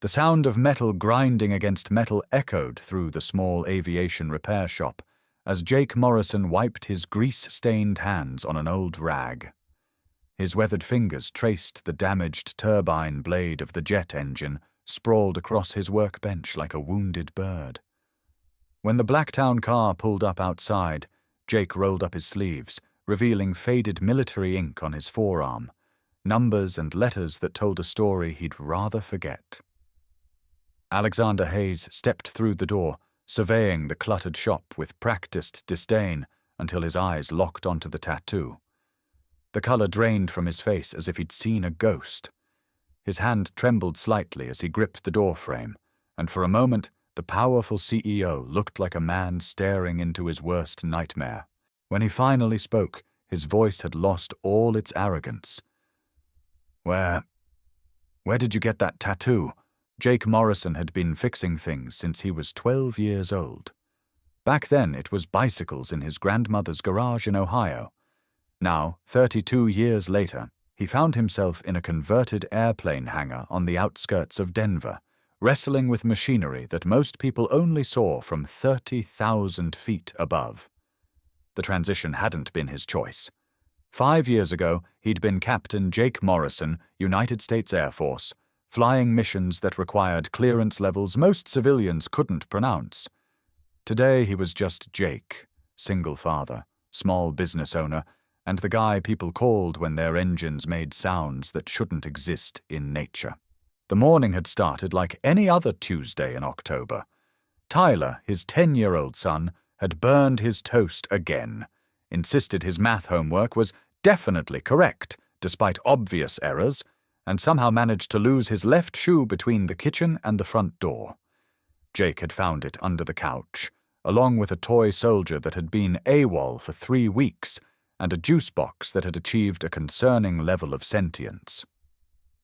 The sound of metal grinding against metal echoed through the small aviation repair shop as Jake Morrison wiped his grease-stained hands on an old rag. His weathered fingers traced the damaged turbine blade of the jet engine sprawled across his workbench like a wounded bird. When the Blacktown car pulled up outside, Jake rolled up his sleeves, revealing faded military ink on his forearm, numbers and letters that told a story he'd rather forget. Alexander Hayes stepped through the door, surveying the cluttered shop with practiced disdain until his eyes locked onto the tattoo. The color drained from his face as if he'd seen a ghost. His hand trembled slightly as he gripped the doorframe, and for a moment the powerful CEO looked like a man staring into his worst nightmare. When he finally spoke, his voice had lost all its arrogance. Where did you get that tattoo?" Jake Morrison had been fixing things since he was 12 years old. Back then it was bicycles in his grandmother's garage in Ohio. Now, 32 years later, he found himself in a converted airplane hangar on the outskirts of Denver, wrestling with machinery that most people only saw from 30,000 feet above. The transition hadn't been his choice. 5 years ago, he'd been Captain Jake Morrison, United States Air Force, flying missions that required clearance levels most civilians couldn't pronounce. Today he was just Jake, single father, small business owner, and the guy people called when their engines made sounds that shouldn't exist in nature. The morning had started like any other Tuesday in October. Tyler, his 10-year-old son, had burned his toast again, insisted his math homework was definitely correct, despite obvious errors, and somehow managed to lose his left shoe between the kitchen and the front door. Jake had found it under the couch, along with a toy soldier that had been AWOL for 3 weeks, and a juice box that had achieved a concerning level of sentience.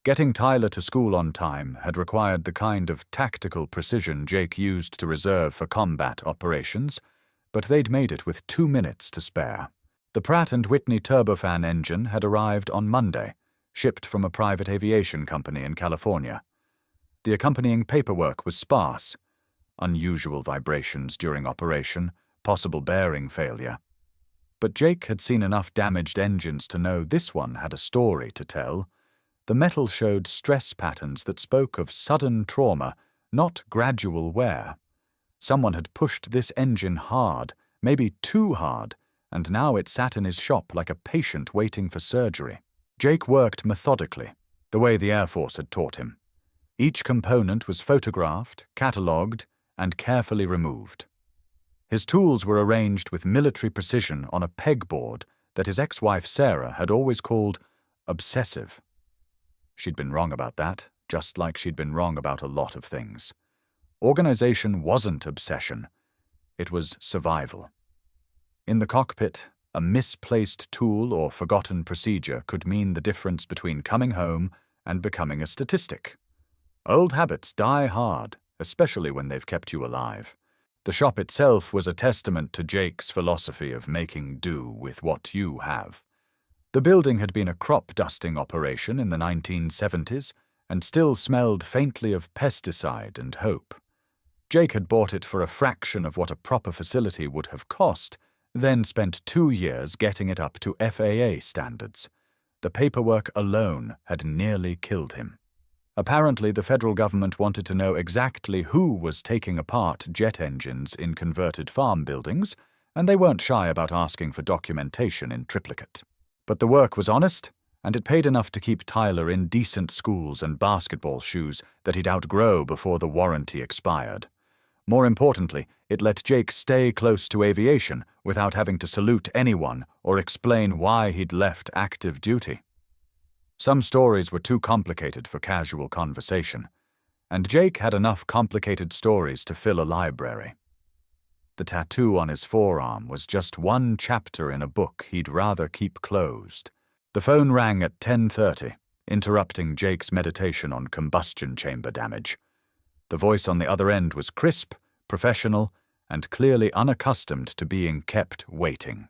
Getting Tyler to school on time had required the kind of tactical precision Jake used to reserve for combat operations, but they'd made it with 2 minutes to spare. The Pratt & Whitney turbofan engine had arrived on Monday, shipped from a private aviation company in California. The accompanying paperwork was sparse. Unusual vibrations during operation, possible bearing failure. But Jake had seen enough damaged engines to know this one had a story to tell. The metal showed stress patterns that spoke of sudden trauma, not gradual wear. Someone had pushed this engine hard, maybe too hard, and now it sat in his shop like a patient waiting for surgery. Jake worked methodically, the way the Air Force had taught him. Each component was photographed, catalogued, and carefully removed. His tools were arranged with military precision on a pegboard that his ex-wife Sarah had always called obsessive. She'd been wrong about that, just like she'd been wrong about a lot of things. Organization wasn't obsession. It was survival. In the cockpit, a misplaced tool or forgotten procedure could mean the difference between coming home and becoming a statistic. Old habits die hard, especially when they've kept you alive. The shop itself was a testament to Jake's philosophy of making do with what you have. The building had been a crop-dusting operation in the 1970s and still smelled faintly of pesticide and hope. Jake had bought it for a fraction of what a proper facility would have cost, then spent 2 years getting it up to FAA standards. The paperwork alone had nearly killed him. Apparently, the federal government wanted to know exactly who was taking apart jet engines in converted farm buildings, and they weren't shy about asking for documentation in triplicate. But the work was honest, and it paid enough to keep Tyler in decent schools and basketball shoes that he'd outgrow before the warranty expired. More importantly, it let Jake stay close to aviation without having to salute anyone or explain why he'd left active duty. Some stories were too complicated for casual conversation, and Jake had enough complicated stories to fill a library. The tattoo on his forearm was just one chapter in a book he'd rather keep closed. The phone rang at 10:30, interrupting Jake's meditation on combustion chamber damage. The voice on the other end was crisp, professional, and clearly unaccustomed to being kept waiting.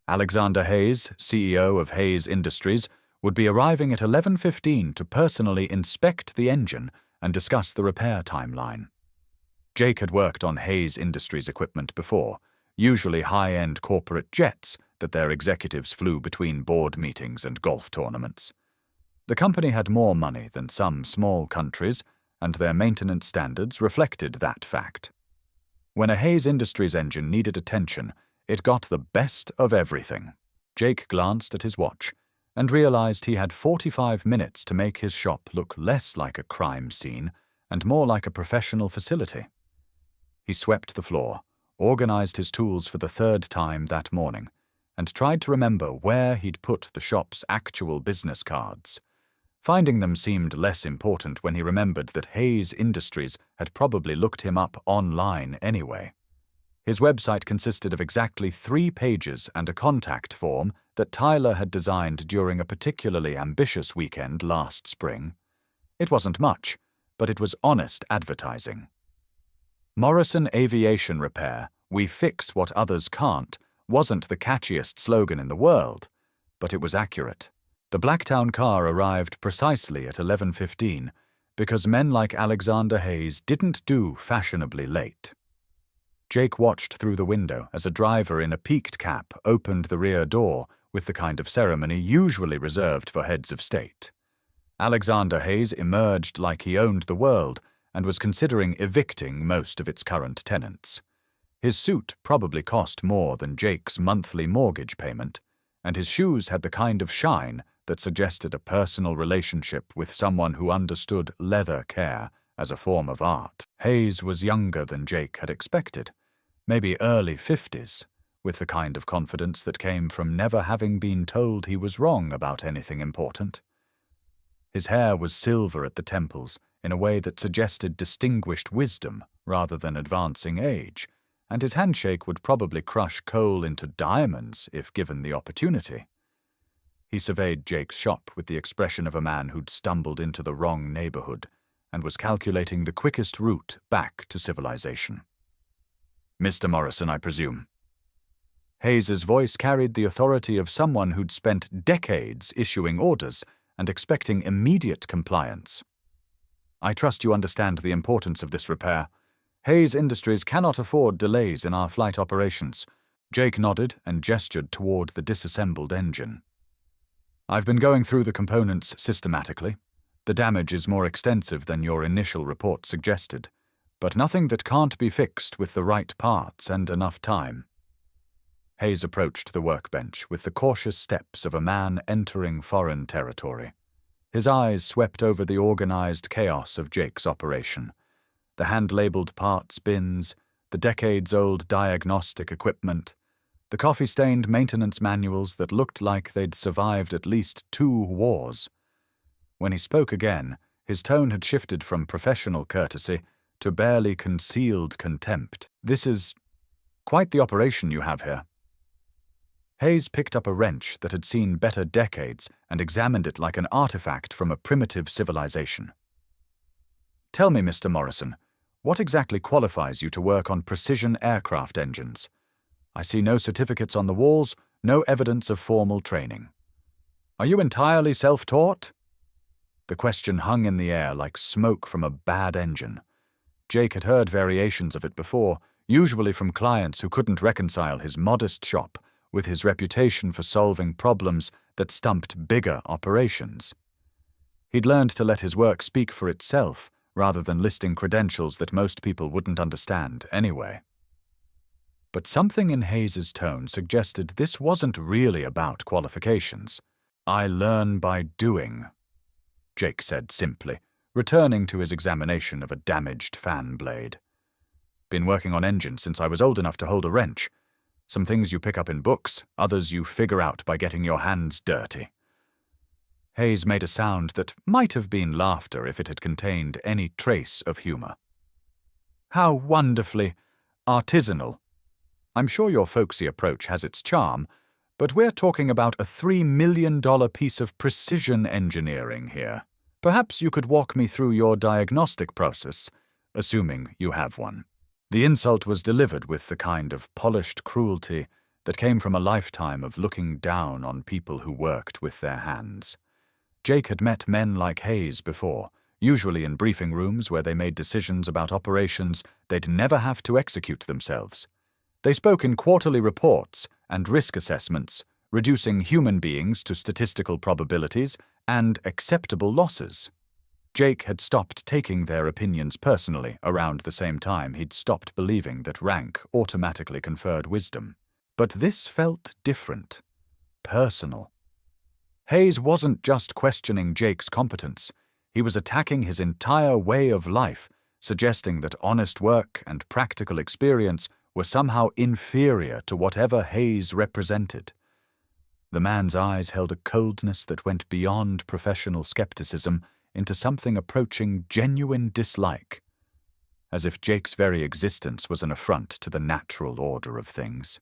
Alexander Hayes, CEO of Hayes Industries, would be arriving at 11:15 to personally inspect the engine and discuss the repair timeline. Jake had worked on Hayes Industries equipment before, usually high-end corporate jets that their executives flew between board meetings and golf tournaments. The company had more money than some small countries, and their maintenance standards reflected that fact. When a Hayes Industries engine needed attention, it got the best of everything. Jake glanced at his watch and realized he had 45 minutes to make his shop look less like a crime scene and more like a professional facility. He swept the floor, organized his tools for the third time that morning, and tried to remember where he'd put the shop's actual business cards. Finding them seemed less important when he remembered that Hayes Industries had probably looked him up online anyway. His website consisted of exactly 3 pages and a contact form that Tyler had designed during a particularly ambitious weekend last spring. It wasn't much, but it was honest advertising. Morrison Aviation Repair, we fix what others can't, wasn't the catchiest slogan in the world, but it was accurate. The Blacktown car arrived precisely at 11:15 because men like Alexander Hayes didn't do fashionably late. Jake watched through the window as a driver in a peaked cap opened the rear door with the kind of ceremony usually reserved for heads of state. Alexander Hayes emerged like he owned the world and was considering evicting most of its current tenants. His suit probably cost more than Jake's monthly mortgage payment, and his shoes had the kind of shine that suggested a personal relationship with someone who understood leather care as a form of art. Hayes was younger than Jake had expected, maybe early 50s, with the kind of confidence that came from never having been told he was wrong about anything important. His hair was silver at the temples in a way that suggested distinguished wisdom rather than advancing age, and his handshake would probably crush coal into diamonds if given the opportunity. He surveyed Jake's shop with the expression of a man who'd stumbled into the wrong neighborhood and was calculating the quickest route back to civilization. "Mr. Morrison, I presume." Hayes's voice carried the authority of someone who'd spent decades issuing orders and expecting immediate compliance. "I trust you understand the importance of this repair. Hayes Industries cannot afford delays in our flight operations." Jake nodded and gestured toward the disassembled engine. "I've been going through the components systematically. The damage is more extensive than your initial report suggested, but nothing that can't be fixed with the right parts and enough time." Hayes approached the workbench with the cautious steps of a man entering foreign territory. His eyes swept over the organized chaos of Jake's operation. The hand-labeled parts bins, the decades-old diagnostic equipment, the coffee-stained maintenance manuals that looked like they'd survived at least 2 wars. When he spoke again, his tone had shifted from professional courtesy to barely concealed contempt. "This is quite the operation you have here." Hayes picked up a wrench that had seen better decades and examined it like an artifact from a primitive civilization. "Tell me, Mr. Morrison, what exactly qualifies you to work on precision aircraft engines? I see no certificates on the walls, no evidence of formal training. Are you entirely self-taught?" The question hung in the air like smoke from a bad engine. Jake had heard variations of it before, usually from clients who couldn't reconcile his modest shop with his reputation for solving problems that stumped bigger operations. He'd learned to let his work speak for itself rather than listing credentials that most people wouldn't understand anyway. But something in Hayes's tone suggested this wasn't really about qualifications. "I learn by doing," Jake said simply, returning to his examination of a damaged fan blade. "Been working on engines since I was old enough to hold a wrench. Some things you pick up in books, others you figure out by getting your hands dirty." Hayes made a sound that might have been laughter if it had contained any trace of humor. "How wonderfully artisanal. I'm sure your folksy approach has its charm, but we're talking about a $3 million piece of precision engineering here. Perhaps you could walk me through your diagnostic process, assuming you have one." The insult was delivered with the kind of polished cruelty that came from a lifetime of looking down on people who worked with their hands. Jake had met men like Hayes before, usually in briefing rooms where they made decisions about operations they'd never have to execute themselves. They spoke in quarterly reports and risk assessments, reducing human beings to statistical probabilities and acceptable losses. Jake had stopped taking their opinions personally around the same time he'd stopped believing that rank automatically conferred wisdom. But this felt different. Personal. Hayes wasn't just questioning Jake's competence. He was attacking his entire way of life, suggesting that honest work and practical experience were somehow inferior to whatever Hayes represented. The man's eyes held a coldness that went beyond professional skepticism into something approaching genuine dislike, as if Jake's very existence was an affront to the natural order of things.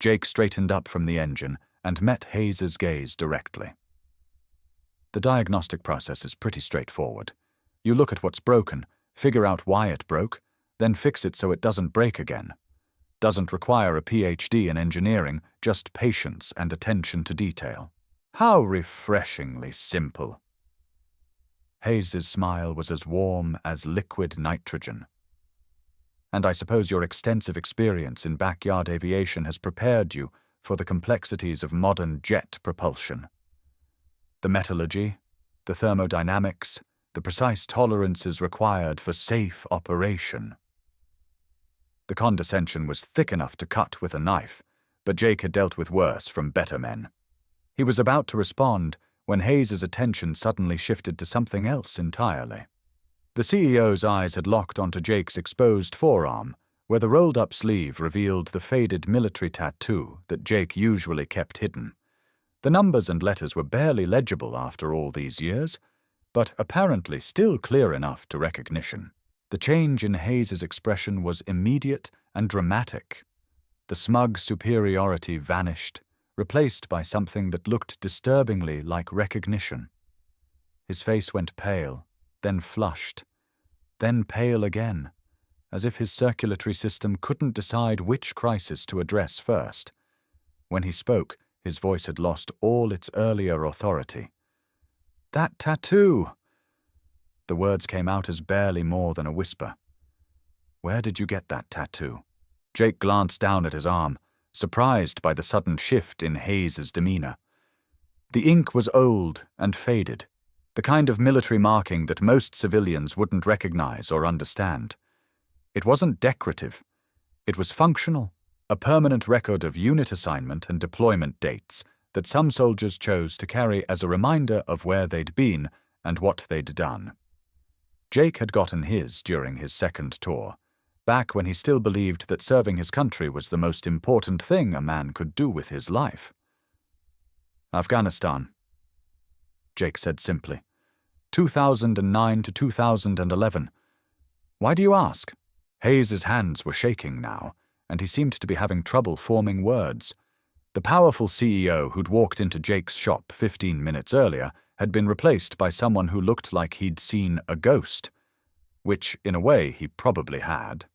Jake straightened up from the engine and met Hayes's gaze directly. The diagnostic process is pretty straightforward. You look at what's broken, figure out why it broke, then fix it so it doesn't break again. Doesn't require a PhD in engineering, just patience and attention to detail. How refreshingly simple. Hayes's smile was as warm as liquid nitrogen. And I suppose your extensive experience in backyard aviation has prepared you for the complexities of modern jet propulsion. The metallurgy, the thermodynamics, the precise tolerances required for safe operation. The condescension was thick enough to cut with a knife, but Jake had dealt with worse from better men. He was about to respond when Hayes's attention suddenly shifted to something else entirely. The CEO's eyes had locked onto Jake's exposed forearm, where the rolled-up sleeve revealed the faded military tattoo that Jake usually kept hidden. The numbers and letters were barely legible after all these years, but apparently still clear enough to recognition. The change in Hayes's expression was immediate and dramatic. The smug superiority vanished, replaced by something that looked disturbingly like recognition. His face went pale, then flushed, then pale again, as if his circulatory system couldn't decide which crisis to address first. When he spoke, his voice had lost all its earlier authority. "That tattoo!" The words came out as barely more than a whisper. "Where did you get that tattoo?" Jake glanced down at his arm, surprised by the sudden shift in Hayes's demeanor. The ink was old and faded, the kind of military marking that most civilians wouldn't recognize or understand. It wasn't decorative. It was functional, a permanent record of unit assignment and deployment dates that some soldiers chose to carry as a reminder of where they'd been and what they'd done. Jake had gotten his during his second tour, back when he still believed that serving his country was the most important thing a man could do with his life. "Afghanistan," Jake said simply. 2009 to 2011. "Why do you ask?" Hayes's hands were shaking now, and he seemed to be having trouble forming words. The powerful CEO who'd walked into Jake's shop 15 minutes earlier had been replaced by someone who looked like he'd seen a ghost, which, in a way, he probably had.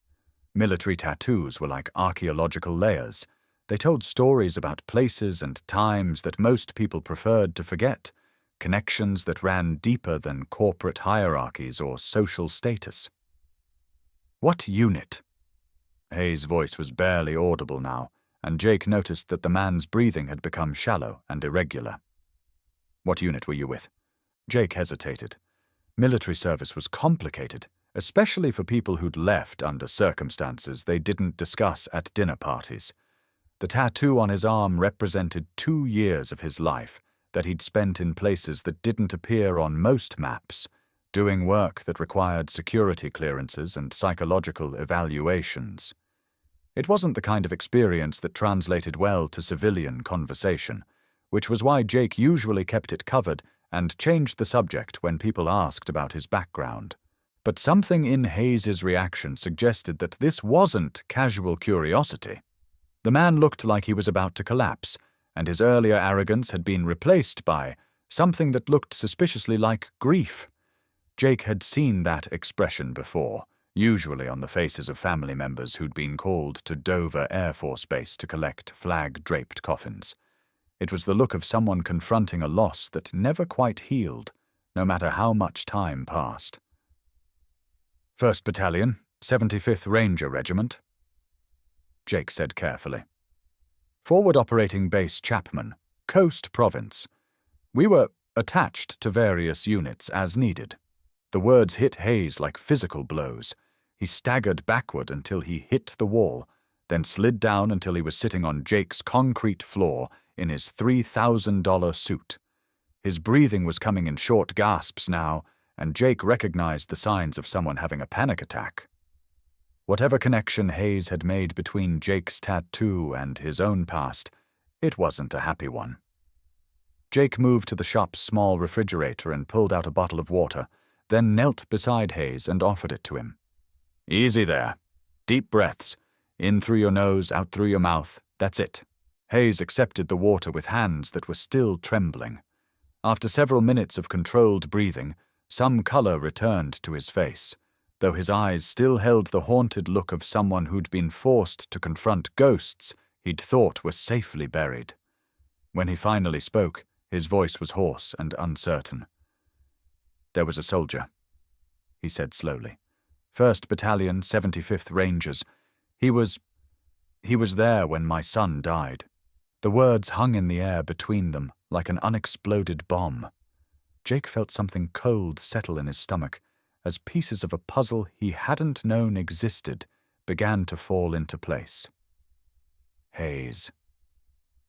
Military tattoos were like archaeological layers. They told stories about places and times that most people preferred to forget, connections that ran deeper than corporate hierarchies or social status. "What unit?" Hayes' voice was barely audible now, and Jake noticed that the man's breathing had become shallow and irregular. "What unit were you with?" Jake hesitated. Military service was complicated, especially for people who'd left under circumstances they didn't discuss at dinner parties. The tattoo on his arm represented 2 years of his life that he'd spent in places that didn't appear on most maps, doing work that required security clearances and psychological evaluations. It wasn't the kind of experience that translated well to civilian conversation, which was why Jake usually kept it covered and changed the subject when people asked about his background. But something in Hayes's reaction suggested that this wasn't casual curiosity. The man looked like he was about to collapse, and his earlier arrogance had been replaced by something that looked suspiciously like grief. Jake had seen that expression before, usually on the faces of family members who'd been called to Dover Air Force Base to collect flag-draped coffins. It was the look of someone confronting a loss that never quite healed, no matter how much time passed. 1st Battalion, 75th Ranger Regiment, Jake said carefully. Forward Operating Base Chapman, Coast Province. We were attached to various units as needed. The words hit Hayes like physical blows. He staggered backward until he hit the wall, then slid down until he was sitting on Jake's concrete floor in his $3,000 suit. His breathing was coming in short gasps now, and Jake recognized the signs of someone having a panic attack. Whatever connection Hayes had made between Jake's tattoo and his own past, it wasn't a happy one. Jake moved to the shop's small refrigerator and pulled out a bottle of water, then knelt beside Hayes and offered it to him. Easy there. Deep breaths. In through your nose, out through your mouth. That's it. Hayes accepted the water with hands that were still trembling. After several minutes of controlled breathing, some color returned to his face, though his eyes still held the haunted look of someone who'd been forced to confront ghosts he'd thought were safely buried. When he finally spoke, his voice was hoarse and uncertain. There was a soldier, he said slowly. 1st Battalion, 75th Rangers. He was there when my son died. The words hung in the air between them like an unexploded bomb. Jake felt something cold settle in his stomach as pieces of a puzzle he hadn't known existed began to fall into place. Hayes.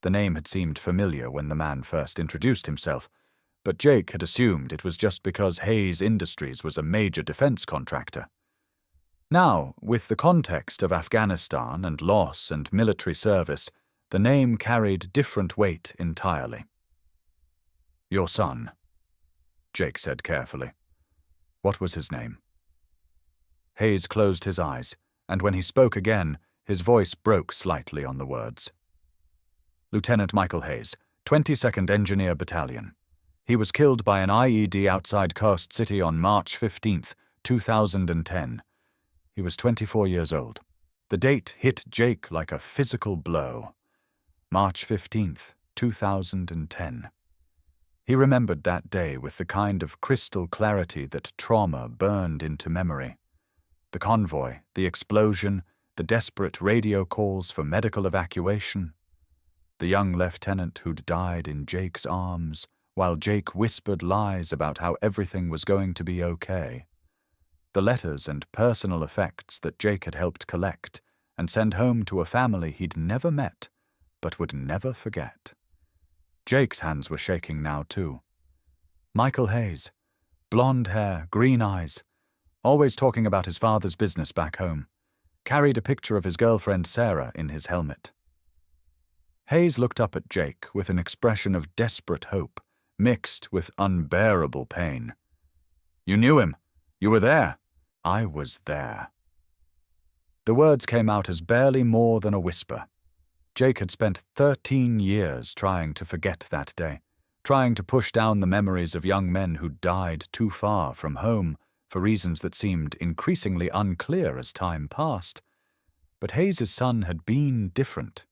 The name had seemed familiar when the man first introduced himself, but Jake had assumed it was just because Hayes Industries was a major defense contractor. Now, with the context of Afghanistan and loss and military service, the name carried different weight entirely. Your son, Jake said carefully. What was his name? Hayes closed his eyes, and when he spoke again, his voice broke slightly on the words. Lieutenant Michael Hayes, 22nd Engineer Battalion. He was killed by an IED outside Coast City on March 15th, 2010. He was 24 years old. The date hit Jake like a physical blow. March 15th, 2010. He remembered that day with the kind of crystal clarity that trauma burned into memory. The convoy, the explosion, the desperate radio calls for medical evacuation. The young lieutenant who'd died in Jake's arms, while Jake whispered lies about how everything was going to be okay. The letters and personal effects that Jake had helped collect and send home to a family he'd never met, but would never forget. Jake's hands were shaking now, too. Michael Hayes, blonde hair, green eyes, always talking about his father's business back home, carried a picture of his girlfriend Sarah in his helmet. Hayes looked up at Jake with an expression of desperate hope, mixed with unbearable pain. You knew him. You were there. I was there. The words came out as barely more than a whisper. Jake had spent 13 years trying to forget that day, trying to push down the memories of young men who died too far from home for reasons that seemed increasingly unclear as time passed. But Hayes' son had been different.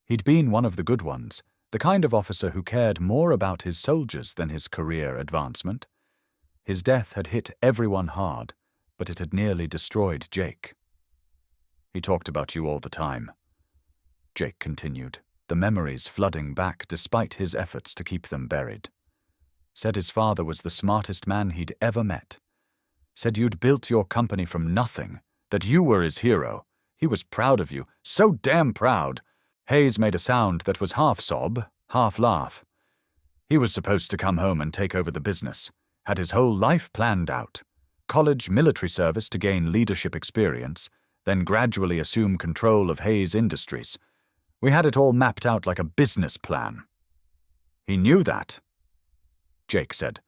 He'd been one of the good ones, the kind of officer who cared more about his soldiers than his career advancement. His death had hit everyone hard, but it had nearly destroyed Jake. He talked about you all the time, Jake continued, the memories flooding back despite his efforts to keep them buried. Said his father was the smartest man he'd ever met. Said you'd built your company from nothing, that you were his hero. He was proud of you, so damn proud. Hayes made a sound that was half sob, half laugh. He was supposed to come home and take over the business, had his whole life planned out. College military service to gain leadership experience, then gradually assume control of Hayes Industries. We had it all mapped out like a business plan. He knew that, Jake said,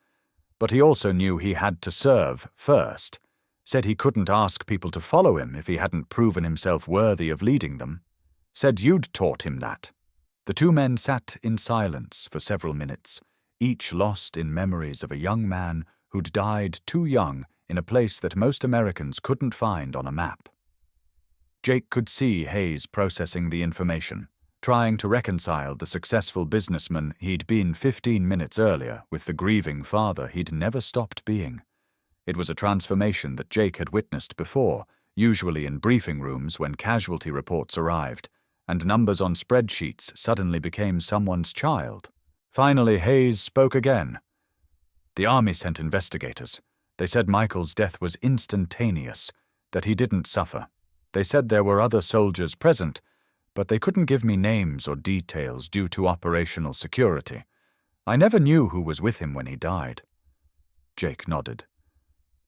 but he also knew he had to serve first. Said he couldn't ask people to follow him if he hadn't proven himself worthy of leading them. Said you'd taught him that. The two men sat in silence for several minutes, each lost in memories of a young man who'd died too young in a place that most Americans couldn't find on a map. Jake could see Hayes processing the information, trying to reconcile the successful businessman he'd been 15 minutes earlier with the grieving father he'd never stopped being. It was a transformation that Jake had witnessed before, usually in briefing rooms when casualty reports arrived, and numbers on spreadsheets suddenly became someone's child. Finally, Hayes spoke again. The army sent investigators. They said Michael's death was instantaneous, that he didn't suffer. They said there were other soldiers present, but they couldn't give me names or details due to operational security. I never knew who was with him when he died. Jake nodded.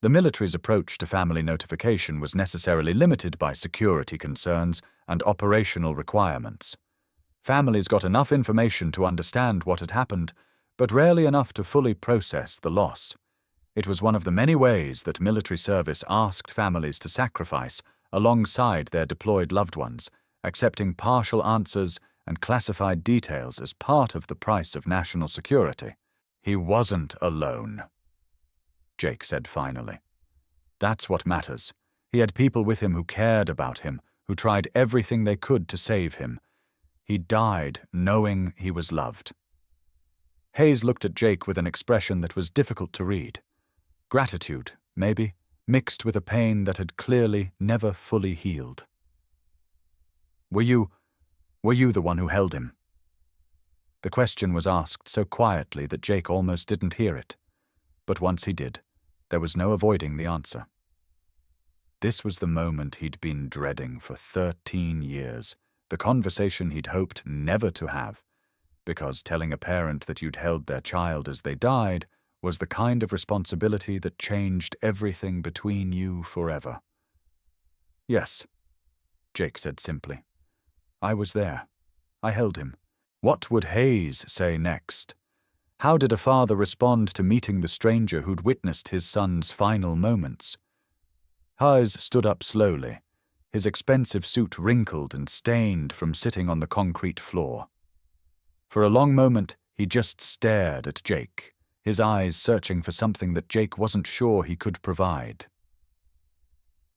The military's approach to family notification was necessarily limited by security concerns and operational requirements. Families got enough information to understand what had happened, but rarely enough to fully process the loss. It was one of the many ways that military service asked families to sacrifice alongside their deployed loved ones, accepting partial answers and classified details as part of the price of national security. He wasn't alone, Jake said finally. That's what matters. He had people with him who cared about him, who tried everything they could to save him. He died knowing he was loved. Hayes looked at Jake with an expression that was difficult to read. Gratitude, maybe, mixed with a pain that had clearly never fully healed. Were you the one who held him? The question was asked so quietly that Jake almost didn't hear it. But once he did, there was no avoiding the answer. This was the moment he'd been dreading for 13 years, the conversation he'd hoped never to have, because telling a parent that you'd held their child as they died was the kind of responsibility that changed everything between you forever. Yes, Jake said simply. I was there. I held him. What would Hayes say next? How did a father respond to meeting the stranger who'd witnessed his son's final moments? Hayes stood up slowly, his expensive suit wrinkled and stained from sitting on the concrete floor. For a long moment, he just stared at Jake, his eyes searching for something that Jake wasn't sure he could provide.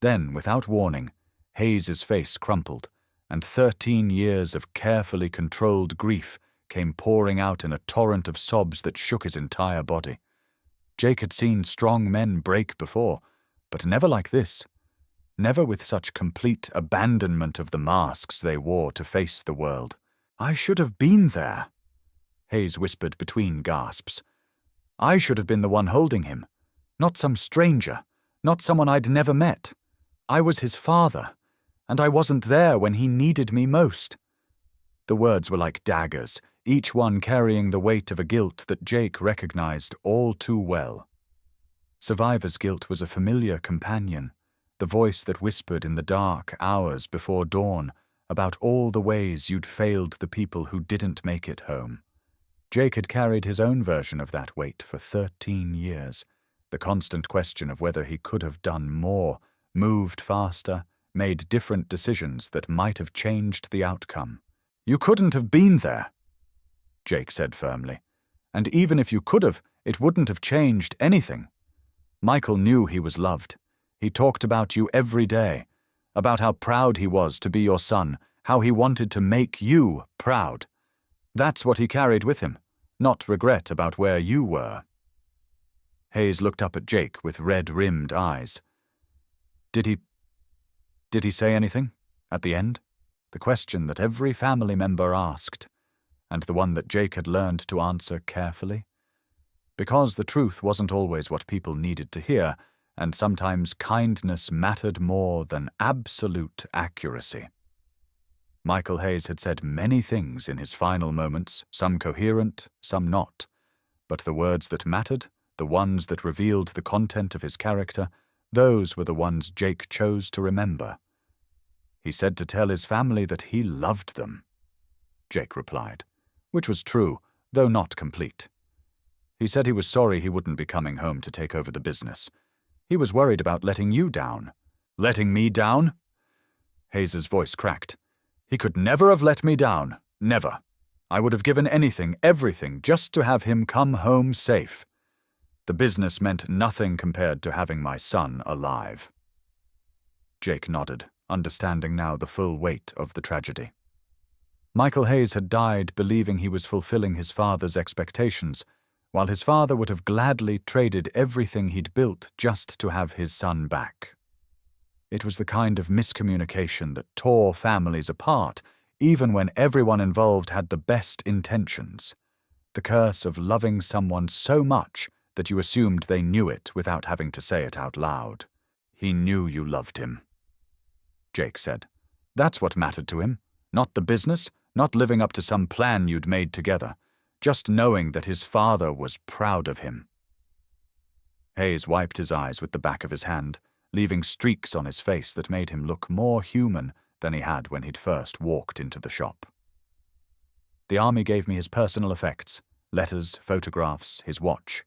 Then, without warning, Hayes's face crumpled, and 13 years of carefully controlled grief came pouring out in a torrent of sobs that shook his entire body. Jake had seen strong men break before, but never like this. Never with such complete abandonment of the masks they wore to face the world. I should have been there, Hayes whispered between gasps. I should have been the one holding him, not some stranger, not someone I'd never met. I was his father, and I wasn't there when he needed me most. The words were like daggers, each one carrying the weight of a guilt that Jake recognized all too well. Survivor's guilt was a familiar companion, the voice that whispered in the dark hours before dawn about all the ways you'd failed the people who didn't make it home. Jake had carried his own version of that weight for 13 years, the constant question of whether he could have done more, moved faster, made different decisions that might have changed the outcome. You couldn't have been there, Jake said firmly. And even if you could have, it wouldn't have changed anything. Michael knew he was loved. He talked about you every day, about how proud he was to be your son, how he wanted to make you proud. That's what he carried with him, not regret about where you were. Hayes looked up at Jake with red-rimmed eyes. Did he say anything? At the end? The question that every family member asked, and the one that Jake had learned to answer carefully. Because the truth wasn't always what people needed to hear, and sometimes kindness mattered more than absolute accuracy. Michael Hayes had said many things in his final moments, some coherent, some not. But the words that mattered, the ones that revealed the content of his character, those were the ones Jake chose to remember. He said to tell his family that he loved them, Jake replied, which was true, though not complete. He said he was sorry he wouldn't be coming home to take over the business. He was worried about letting you down. Letting me down? Hayes's voice cracked. He could never have let me down. Never. I would have given anything, everything, just to have him come home safe. The business meant nothing compared to having my son alive. Jake nodded, understanding now the full weight of the tragedy. Michael Hayes had died believing he was fulfilling his father's expectations, while his father would have gladly traded everything he'd built just to have his son back. It was the kind of miscommunication that tore families apart, even when everyone involved had the best intentions. The curse of loving someone so much that you assumed they knew it without having to say it out loud. He knew you loved him, Jake said. That's what mattered to him. Not the business, not living up to some plan you'd made together. Just knowing that his father was proud of him. Hayes wiped his eyes with the back of his hand, leaving streaks on his face that made him look more human than he had when he'd first walked into the shop. The army gave me his personal effects, letters, photographs, his watch.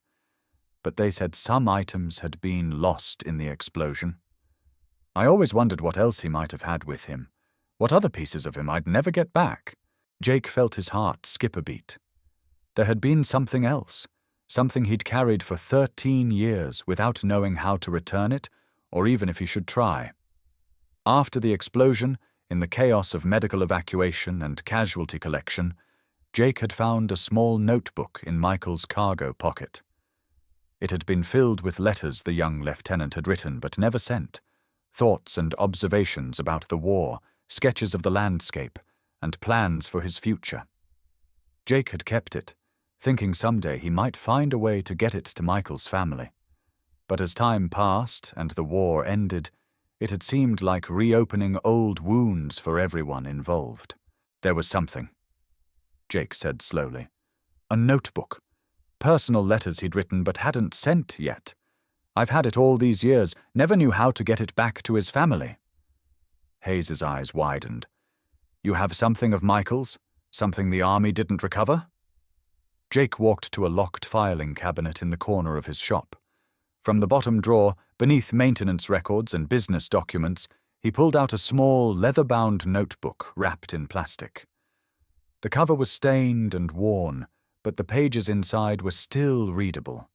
But they said some items had been lost in the explosion. I always wondered what else he might have had with him, what other pieces of him I'd never get back. Jake felt his heart skip a beat. There had been something else, something he'd carried for 13 years without knowing how to return it, or even if he should try. After the explosion, in the chaos of medical evacuation and casualty collection, Jake had found a small notebook in Michael's cargo pocket. It had been filled with letters the young lieutenant had written but never sent, thoughts and observations about the war, sketches of the landscape, and plans for his future. Jake had kept it, thinking someday he might find a way to get it to Michael's family. But as time passed and the war ended, it had seemed like reopening old wounds for everyone involved. There was something, Jake said slowly. A notebook. Personal letters he'd written but hadn't sent yet. I've had it all these years, never knew how to get it back to his family. Hayes's eyes widened. You have something of Michael's? Something the army didn't recover? Jake walked to a locked filing cabinet in the corner of his shop. From the bottom drawer, beneath maintenance records and business documents, he pulled out a small, leather-bound notebook wrapped in plastic. The cover was stained and worn, but the pages inside were still readable.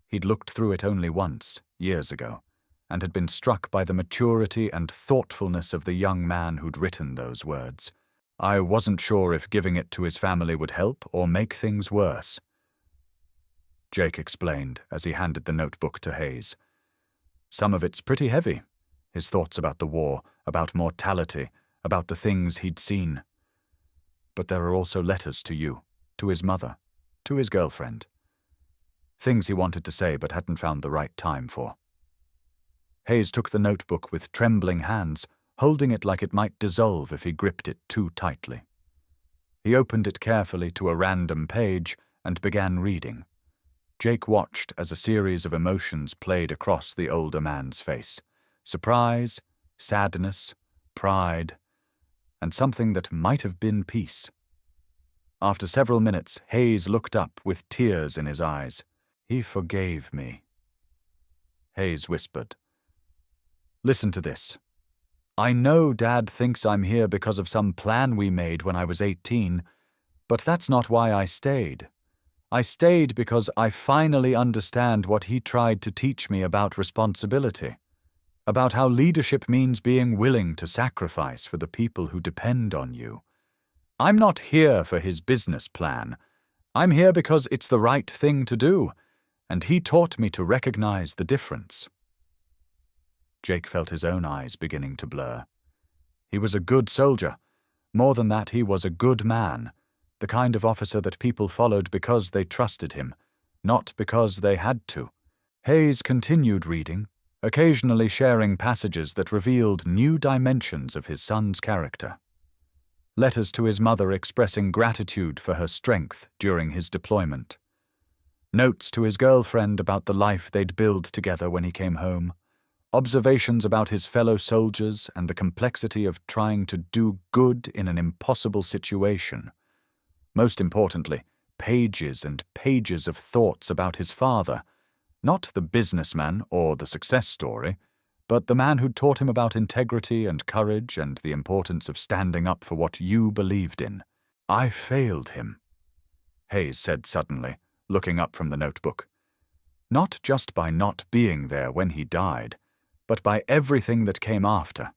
He'd looked through it only once, years ago, and had been struck by the maturity and thoughtfulness of the young man who'd written those words. I wasn't sure if giving it to his family would help or make things worse, Jake explained as he handed the notebook to Hayes. Some of it's pretty heavy, his thoughts about the war, about mortality, about the things he'd seen. But there are also letters to you, to his mother, to his girlfriend. Things he wanted to say but hadn't found the right time for. Hayes took the notebook with trembling hands, holding it like it might dissolve if he gripped it too tightly. He opened it carefully to a random page and began reading. Jake watched as a series of emotions played across the older man's face. Surprise, sadness, pride, and something that might have been peace. After several minutes, Hayes looked up with tears in his eyes. He forgave me. Hayes whispered. Listen to this. I know Dad thinks I'm here because of some plan we made when I was 18, but that's not why I stayed. I stayed because I finally understand what he tried to teach me about responsibility, about how leadership means being willing to sacrifice for the people who depend on you. I'm not here for his business plan. I'm here because it's the right thing to do, and he taught me to recognize the difference. Jake felt his own eyes beginning to blur. He was a good soldier. More than that, he was a good man, the kind of officer that people followed because they trusted him, not because they had to. Hayes continued reading, occasionally sharing passages that revealed new dimensions of his son's character. Letters to his mother expressing gratitude for her strength during his deployment. Notes to his girlfriend about the life they'd built together when he came home. Observations about his fellow soldiers and the complexity of trying to do good in an impossible situation. Most importantly, pages and pages of thoughts about his father, not the businessman or the success story, but the man who'd taught him about integrity and courage and the importance of standing up for what you believed in. I failed him, Hayes said suddenly, looking up from the notebook. Not just by not being there when he died, but by everything that came after.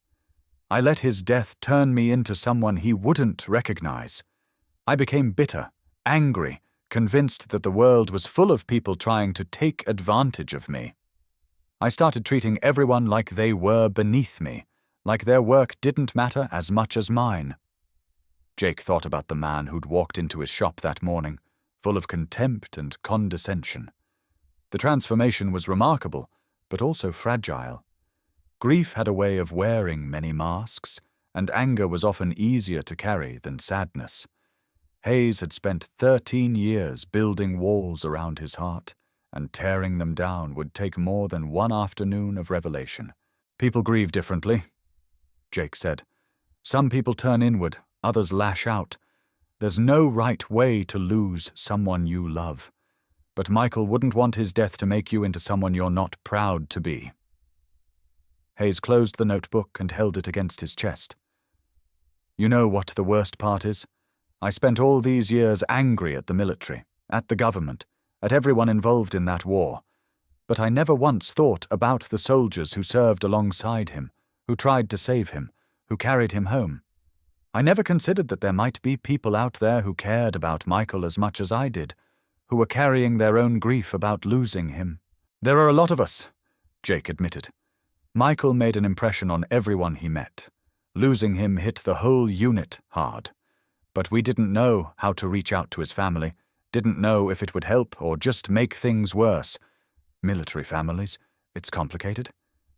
I let his death turn me into someone he wouldn't recognize. I became bitter, angry, convinced that the world was full of people trying to take advantage of me. I started treating everyone like they were beneath me, like their work didn't matter as much as mine. Jake thought about the man who'd walked into his shop that morning, full of contempt and condescension. The transformation was remarkable, but also fragile. Grief had a way of wearing many masks, and anger was often easier to carry than sadness. Hayes had spent 13 years building walls around his heart, and tearing them down would take more than one afternoon of revelation. People grieve differently, Jake said. Some people turn inward, others lash out. There's no right way to lose someone you love. But Michael wouldn't want his death to make you into someone you're not proud to be. Hayes closed the notebook and held it against his chest. You know what the worst part is? I spent all these years angry at the military, at the government, at everyone involved in that war. But I never once thought about the soldiers who served alongside him, who tried to save him, who carried him home. I never considered that there might be people out there who cared about Michael as much as I did, who were carrying their own grief about losing him. There are a lot of us, Jake admitted. Michael made an impression on everyone he met. Losing him hit the whole unit hard. But we didn't know how to reach out to his family, didn't know if it would help or just make things worse. Military families, it's complicated.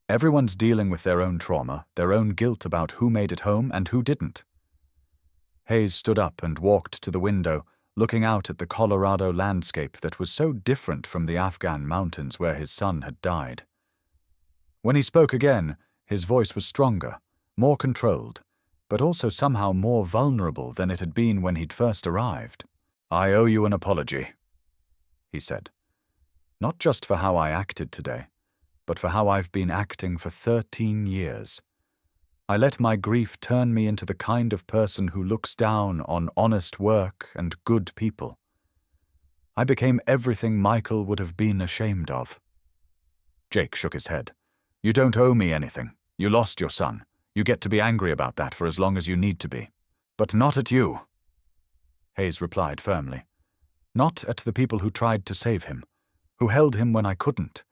Everyone's dealing with their own trauma, their own guilt about who made it home and who didn't. Hayes stood up and walked to the window, looking out at the Colorado landscape that was so different from the Afghan mountains where his son had died. When he spoke again, his voice was stronger, more controlled, but also somehow more vulnerable than it had been when he'd first arrived. I owe you an apology, he said. Not just for how I acted today, but for how I've been acting for 13 years. I let my grief turn me into the kind of person who looks down on honest work and good people. I became everything Michael would have been ashamed of. Jake shook his head. You don't owe me anything. You lost your son. You get to be angry about that for as long as you need to be. But not at you, Hayes replied firmly. Not at the people who tried to save him, who held him when I couldn't,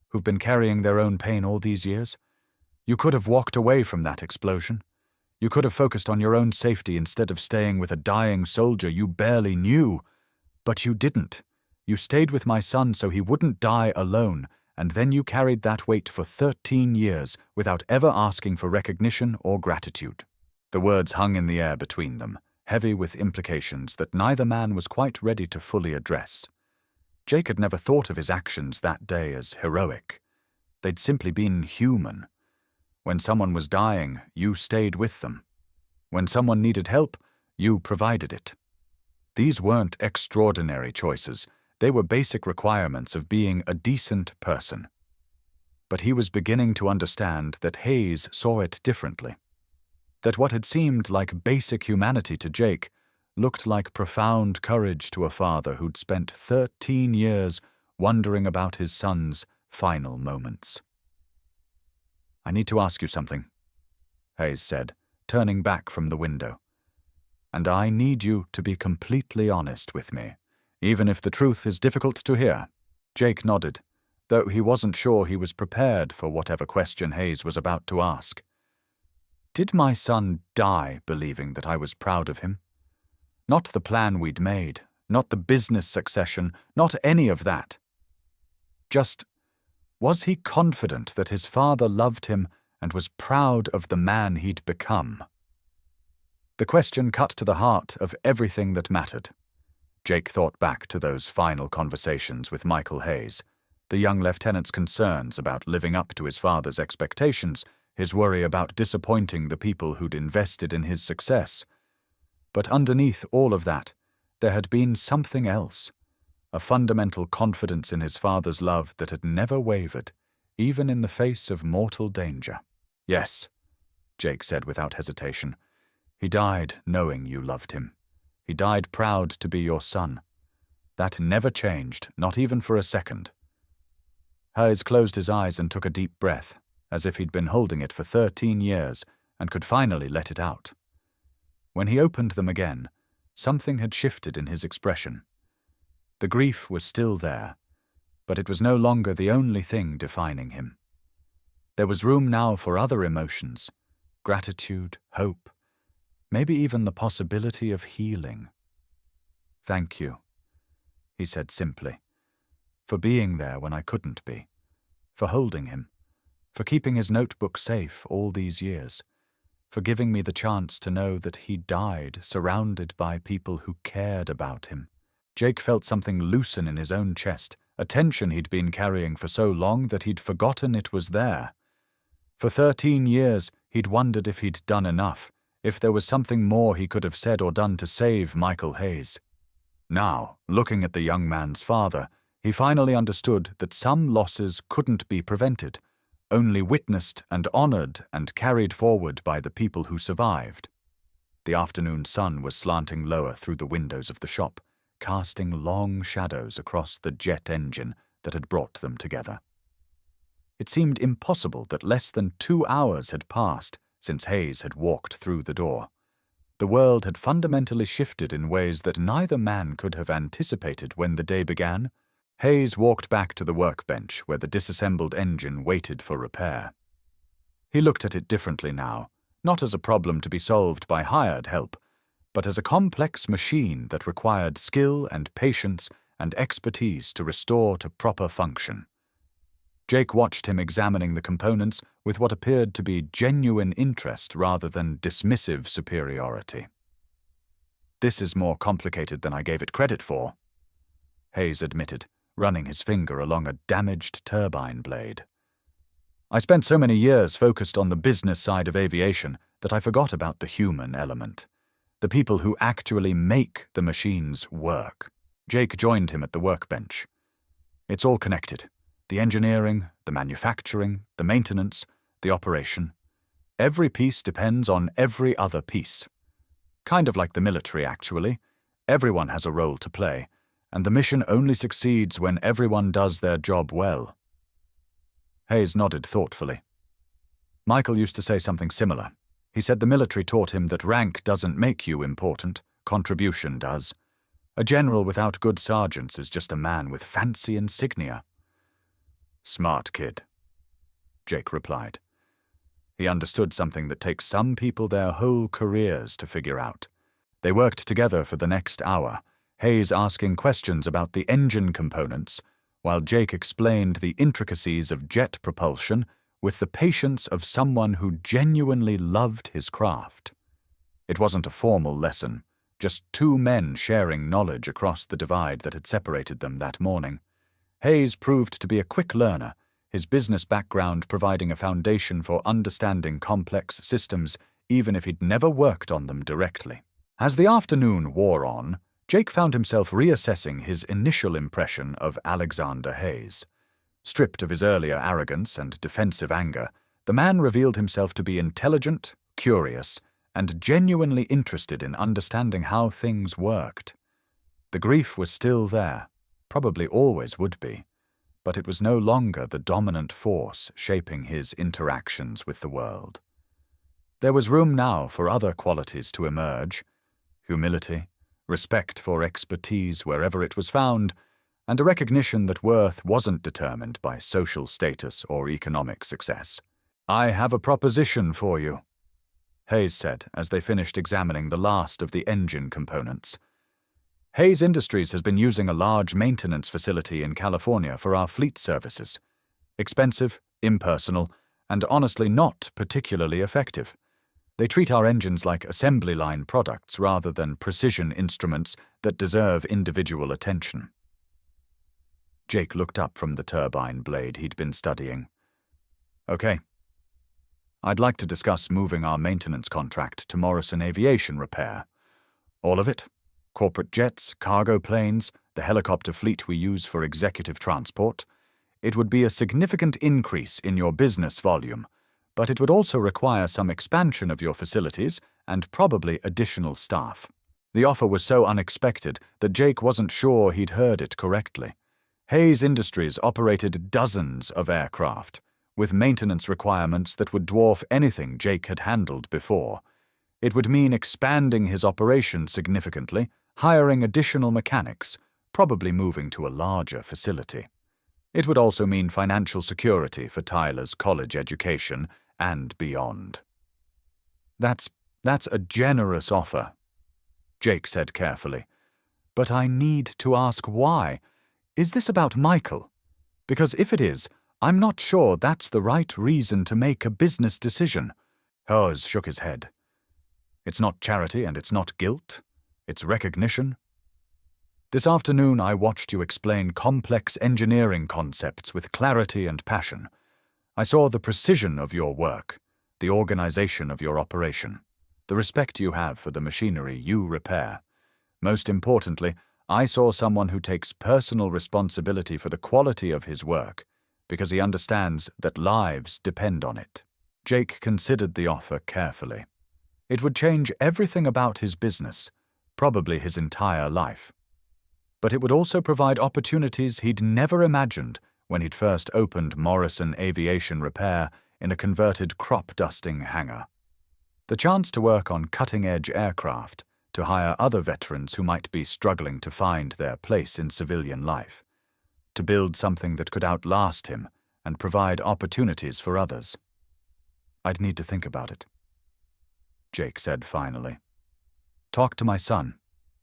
who've been carrying their own pain all these years. You could have walked away from that explosion. You could have focused on your own safety instead of staying with a dying soldier you barely knew. But you didn't. You stayed with my son so he wouldn't die alone, and then you carried that weight for 13 years without ever asking for recognition or gratitude. The words hung in the air between them, heavy with implications that neither man was quite ready to fully address. Jake had never thought of his actions that day as heroic. They'd simply been human. When someone was dying, you stayed with them. When someone needed help, you provided it. These weren't extraordinary choices. They were basic requirements of being a decent person. But he was beginning to understand that Hayes saw it differently. That what had seemed like basic humanity to Jake looked like profound courage to a father who'd spent 13 years wondering about his son's final moments. I need to ask you something, Hayes said, turning back from the window. And I need you to be completely honest with me, even if the truth is difficult to hear. Jake nodded, though he wasn't sure he was prepared for whatever question Hayes was about to ask. Did my son die believing that I was proud of him? Not the plan we'd made, not the business succession, not any of that. Just, was he confident that his father loved him and was proud of the man he'd become? The question cut to the heart of everything that mattered. Jake thought back to those final conversations with Michael Hayes, the young lieutenant's concerns about living up to his father's expectations, his worry about disappointing the people who'd invested in his success. But underneath all of that, there had been something else, a fundamental confidence in his father's love that had never wavered, even in the face of mortal danger. Yes, Jake said without hesitation. He died knowing you loved him. He died proud to be your son. That never changed, not even for a second. Hayes closed his eyes and took a deep breath, as if he'd been holding it for 13 years, and could finally let it out. When he opened them again, something had shifted in his expression. The grief was still there, but it was no longer the only thing defining him. There was room now for other emotions: gratitude, hope, maybe even the possibility of healing. "Thank you," he said simply, "for being there when I couldn't be, for holding him, for keeping his notebook safe all these years, for giving me the chance to know that he died surrounded by people who cared about him." Jake felt something loosen in his own chest, a tension he'd been carrying for so long that he'd forgotten it was there. For 13 years, he'd wondered if he'd done enough, if there was something more he could have said or done to save Michael Hayes. Now, looking at the young man's father, he finally understood that some losses couldn't be prevented, only witnessed and honored and carried forward by the people who survived. The afternoon sun was slanting lower through the windows of the shop, casting long shadows across the jet engine that had brought them together. It seemed impossible that less than 2 hours had passed since Hayes had walked through the door. The world had fundamentally shifted in ways that neither man could have anticipated when the day began. Hayes walked back to the workbench where the disassembled engine waited for repair. He looked at it differently now, not as a problem to be solved by hired help, but as a complex machine that required skill and patience and expertise to restore to proper function. Jake watched him examining the components with what appeared to be genuine interest rather than dismissive superiority. "This is more complicated than I gave it credit for," Hayes admitted, running his finger along a damaged turbine blade. "I spent so many years focused on the business side of aviation that I forgot about the human element. The people who actually make the machines work." Jake joined him at the workbench. "It's all connected. The engineering, the manufacturing, the maintenance, the operation. Every piece depends on every other piece. Kind of like the military, actually. Everyone has a role to play, and the mission only succeeds when everyone does their job well." Hayes nodded thoughtfully. "Michael used to say something similar. He said the military taught him that rank doesn't make you important, contribution does. A general without good sergeants is just a man with fancy insignia." "Smart kid," Jake replied. He understood something that takes some people their whole careers to figure out. They worked together for the next hour, Hayes asking questions about the engine components, while Jake explained the intricacies of jet propulsion with the patience of someone who genuinely loved his craft. It wasn't a formal lesson, just two men sharing knowledge across the divide that had separated them that morning. Hayes proved to be a quick learner, his business background providing a foundation for understanding complex systems even if he'd never worked on them directly. As the afternoon wore on, Jake found himself reassessing his initial impression of Alexander Hayes. Stripped of his earlier arrogance and defensive anger, the man revealed himself to be intelligent, curious, and genuinely interested in understanding how things worked. The grief was still there, probably always would be, but it was no longer the dominant force shaping his interactions with the world. There was room now for other qualities to emerge: humility, respect for expertise wherever it was found, and a recognition that worth wasn't determined by social status or economic success. "I have a proposition for you," Hayes said as they finished examining the last of the engine components. "Hayes Industries has been using a large maintenance facility in California for our fleet services. Expensive, impersonal, and honestly not particularly effective. They treat our engines like assembly line products rather than precision instruments that deserve individual attention." Jake looked up from the turbine blade he'd been studying. "Okay. I'd like to discuss moving our maintenance contract to Morrison Aviation Repair. All of it. Corporate jets, cargo planes, the helicopter fleet we use for executive transport. It would be a significant increase in your business volume, but it would also require some expansion of your facilities and probably additional staff." The offer was so unexpected that Jake wasn't sure he'd heard it correctly. Hayes Industries operated dozens of aircraft, with maintenance requirements that would dwarf anything Jake had handled before. It would mean expanding his operation significantly, hiring additional mechanics, probably moving to a larger facility. It would also mean financial security for Tyler's college education and beyond. That's a generous offer, Jake said carefully. But I need to ask why. Is this about Michael? Because if it is, I'm not sure that's the right reason to make a business decision. Hers shook his head. It's not charity and it's not guilt. It's recognition. This afternoon I watched you explain complex engineering concepts with clarity and passion. I saw the precision of your work, the organization of your operation, the respect you have for the machinery you repair. Most importantly, I saw someone who takes personal responsibility for the quality of his work, because he understands that lives depend on it. Jake considered the offer carefully. It would change everything about his business, probably his entire life. But it would also provide opportunities he'd never imagined when he'd first opened Morrison Aviation Repair in a converted crop-dusting hangar. The chance to work on cutting-edge aircraft, to hire other veterans who might be struggling to find their place in civilian life, to build something that could outlast him and provide opportunities for others. I'd need to think about it, Jake said finally. Talk to my son,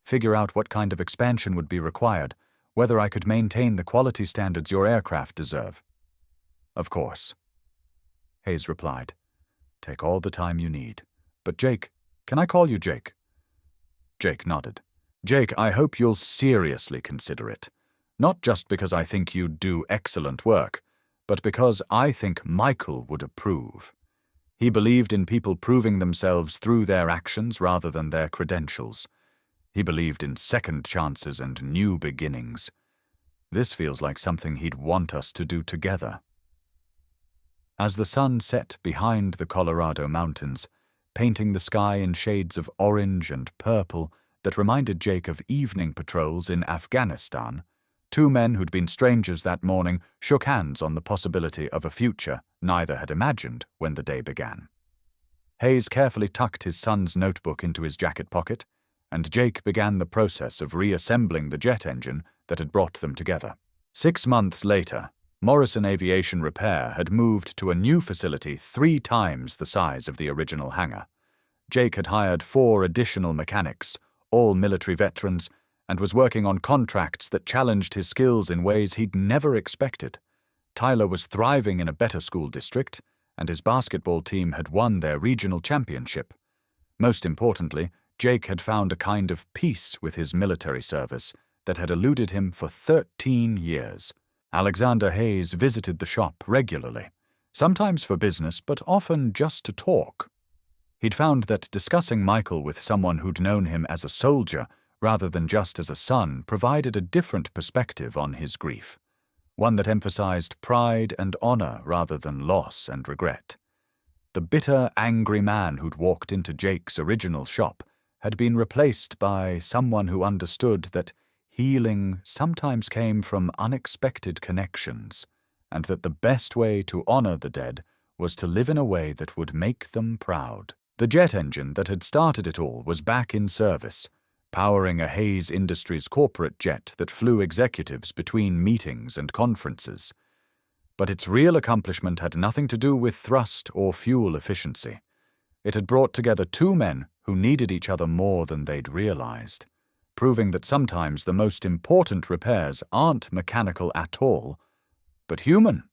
figure out what kind of expansion would be required, whether I could maintain the quality standards your aircraft deserve. Of course, Hayes replied. Take all the time you need. But Jake, can I call you Jake? Jake nodded. Jake, I hope you'll seriously consider it. Not just because I think you'd do excellent work, but because I think Michael would approve. He believed in people proving themselves through their actions rather than their credentials. He believed in second chances and new beginnings. This feels like something he'd want us to do together. As the sun set behind the Colorado mountains, painting the sky in shades of orange and purple that reminded Jake of evening patrols in Afghanistan, two men who'd been strangers that morning shook hands on the possibility of a future neither had imagined when the day began. Hayes carefully tucked his son's notebook into his jacket pocket, and Jake began the process of reassembling the jet engine that had brought them together. 6 months later, Morrison Aviation Repair had moved to a new facility 3 times the size of the original hangar. Jake had hired 4 additional mechanics, all military veterans, and was working on contracts that challenged his skills in ways he'd never expected. Tyler was thriving in a better school district, and his basketball team had won their regional championship. Most importantly, Jake had found a kind of peace with his military service that had eluded him for 13 years. Alexander Hayes visited the shop regularly, sometimes for business but often just to talk. He'd found that discussing Michael with someone who'd known him as a soldier rather than just as a son provided a different perspective on his grief, one that emphasized pride and honor rather than loss and regret. The bitter, angry man who'd walked into Jake's original shop had been replaced by someone who understood that healing sometimes came from unexpected connections, and that the best way to honor the dead was to live in a way that would make them proud. The jet engine that had started it all was back in service, powering a Hayes Industries corporate jet that flew executives between meetings and conferences. But its real accomplishment had nothing to do with thrust or fuel efficiency. It had brought together 2 men who needed each other more than they'd realized, proving that sometimes the most important repairs aren't mechanical at all, but human.